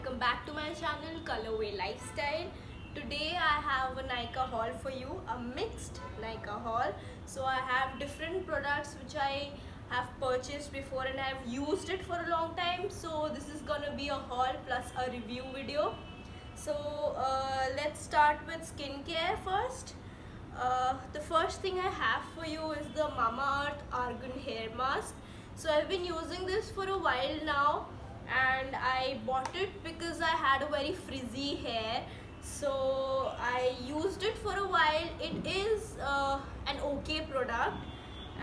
welcome back to my channel Colorway Lifestyle. Today I have a Nykaa haul for you, a mixed Nykaa haul. So I have different products which I have purchased before and I have used it for a long time. So this is gonna be a haul plus a review video. So let's start with skincare first. The first thing I have for you is the Mamaearth Argan Hair Mask. So I've been using this for a while now and I bought it because I had a very frizzy hair. So I used it for a while. It is an okay product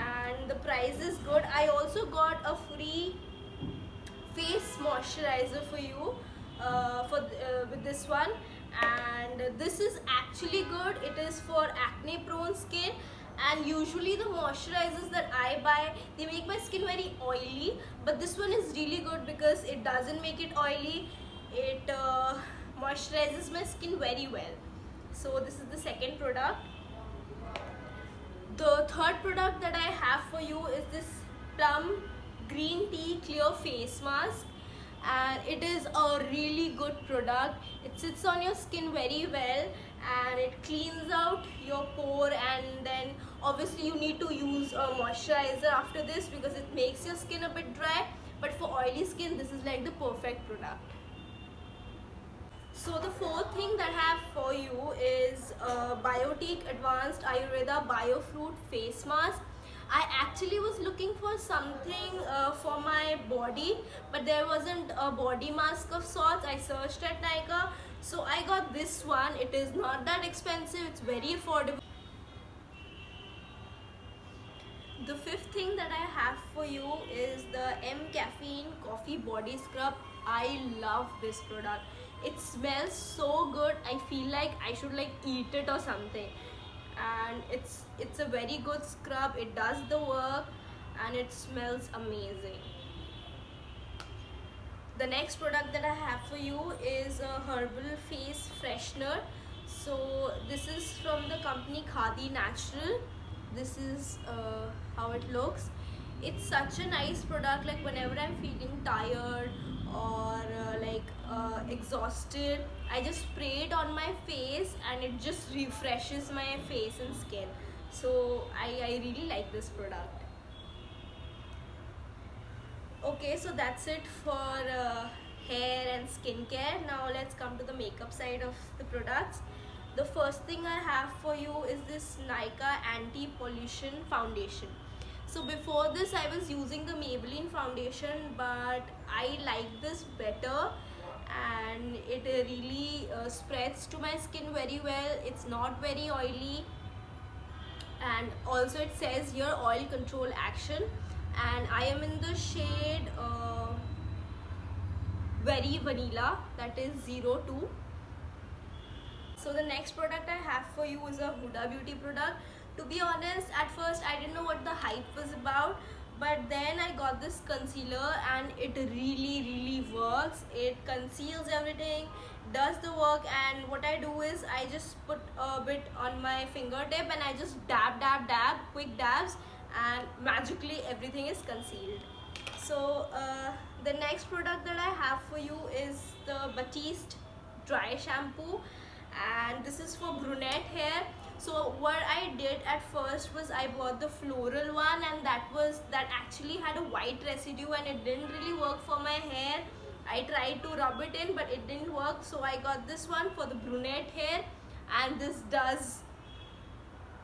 and the price is good. I also got a free face moisturizer for you with this one, and this is actually good. It is for acne prone skin, and usually the moisturizers that I buy, they make my skin very oily, but this one is really good because it doesn't make it oily. It moisturizes my skin very well. So this is the second product. The third product that I have for you is this Plum Green Tea Clear Face Mask, and it is a really good product. It sits on your skin very well and it cleans out your pore, and then obviously you need to use a moisturizer after this because it makes your skin a bit dry, but for oily skin this is like the perfect product. So the fourth thing that I have for you is Biotique Advanced Ayurveda Biofruit Face Mask. I actually was looking for something for my body, but there wasn't a body mask of sorts. I searched at Nykaa, so I got this one. It is not that expensive, it's very affordable. The fifth thing that I have for you is the M Caffeine Coffee Body Scrub. I love this product. It smells so good. I feel like I should like eat it or something. And it's a very good scrub. It does the work and it smells amazing. The next product that I have for you is a herbal face freshener. So this is from the company Khadi Natural. This is how it looks. It's such a nice product. Like whenever I'm feeling tired or exhausted, I just spray it on my face and it just refreshes my face and skin. So I really like this product. Okay, so that's it for hair and skincare. Now let's come to the makeup side of the products. The first thing I have for you is this Nykaa Anti-Pollution Foundation. So before this I was using the Maybelline foundation, but I like this better and it really spreads to my skin very well. It's not very oily, and also it says here oil control action, and I am in the shade Very Vanilla, that is 02. So the next product I have for you is a Huda Beauty product. To be honest, at first I didn't know what the hype was about, but then I got this concealer and it really works. It conceals everything, does the work, and what I do is I just put a bit on my fingertip and I just dab, quick dabs, and magically everything is concealed. So the next product that I have for you is the Batiste Dry Shampoo, and this is for brunette hair. So what I did at first was I bought the floral one, and that actually had a white residue and it didn't really work for my hair. I tried to rub it in but it didn't work, so I got this one for the brunette hair, and this does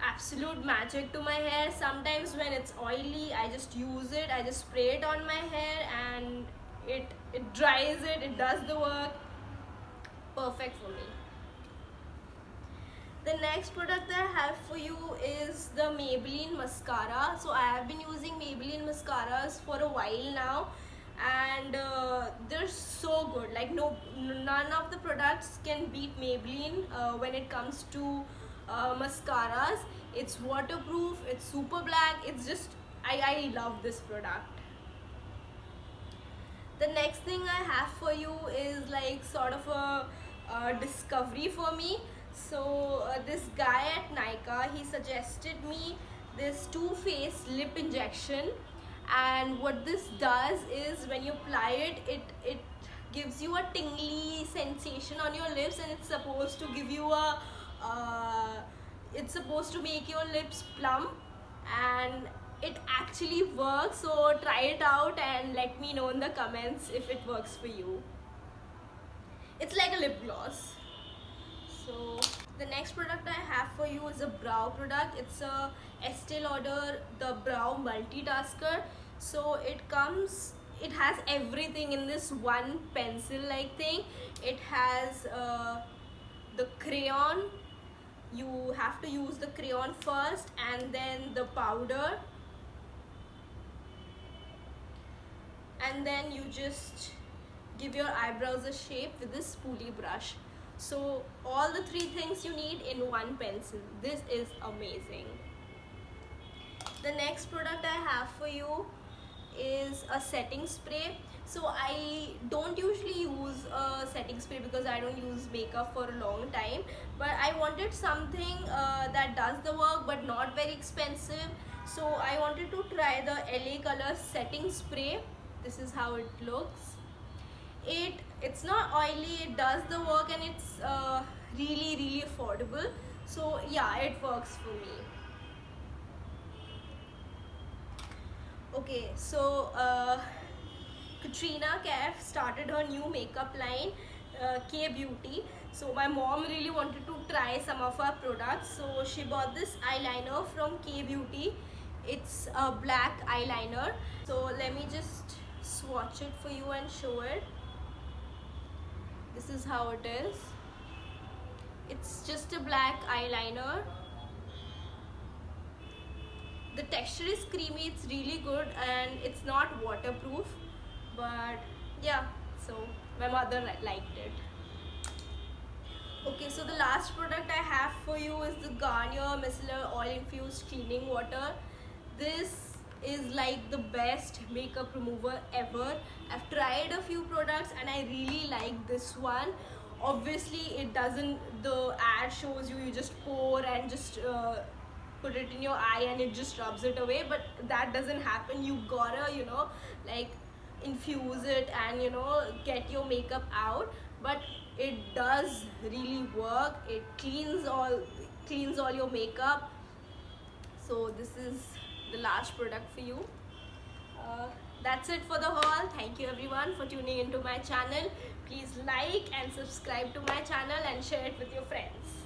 absolute magic to my hair. Sometimes when it's oily I just use it, I just spray it on my hair and it dries it, it does the work. Perfect for me. The next product that I have for you is the Maybelline mascara. So I have been using Maybelline mascaras for a while now, and they're so good. Like none of the products can beat Maybelline when it comes to mascaras. It's waterproof, it's super black, it's just I love this product. The next thing I have for you is like sort of a discovery for me. So this guy at Nykaa, he suggested me this Too Faced lip injection, and what this does is when you apply it, it gives you a tingly sensation on your lips, and it's supposed to give you a it's supposed to make your lips plump, and it actually works. So try it out and let me know in the comments if it works for you. It's like a lip gloss. So the next product I have for you is a brow product. It's a Estee Lauder the Brow Multitasker. So it has everything in this one pencil like thing. It has the crayon. You have to use the crayon first, and then the powder, and then you just give your eyebrows a shape with this spoolie brush. So all the three things you need in one pencil. This is amazing. The next product I have for you is a setting spray. So I don't usually use a setting spray because I don't use makeup for a long time, but I wanted something that does the work but not very expensive. So I wanted to try the LA Color setting spray. This is how it looks. It's not oily, it does the work, and it's really affordable. So yeah, it works for me. Okay, so Katrina Kaif started her new makeup line, K Beauty. So my mom really wanted to try some of our products, so she bought this eyeliner from K Beauty. It's a black eyeliner. So let me just swatch it for you and show it. This is how it is. It's just a black eyeliner. The texture is creamy, it's really good, and it's not waterproof, but yeah, so my mother liked it. Okay, so the last product I have for you is the Garnier Micellar Oil Infused Cleaning Water. This is like the best makeup remover ever. I've tried a few products and I really like this one. Obviously it doesn't, the ad shows you just pour and just put it in your eye and it just rubs it away, but that doesn't happen. You gotta, like infuse it and get your makeup out. But it does really work. It cleans all your makeup. So this is the last product for you. That's it for the haul. Thank you everyone for tuning into my channel. Please like and subscribe to my channel and share it with your friends.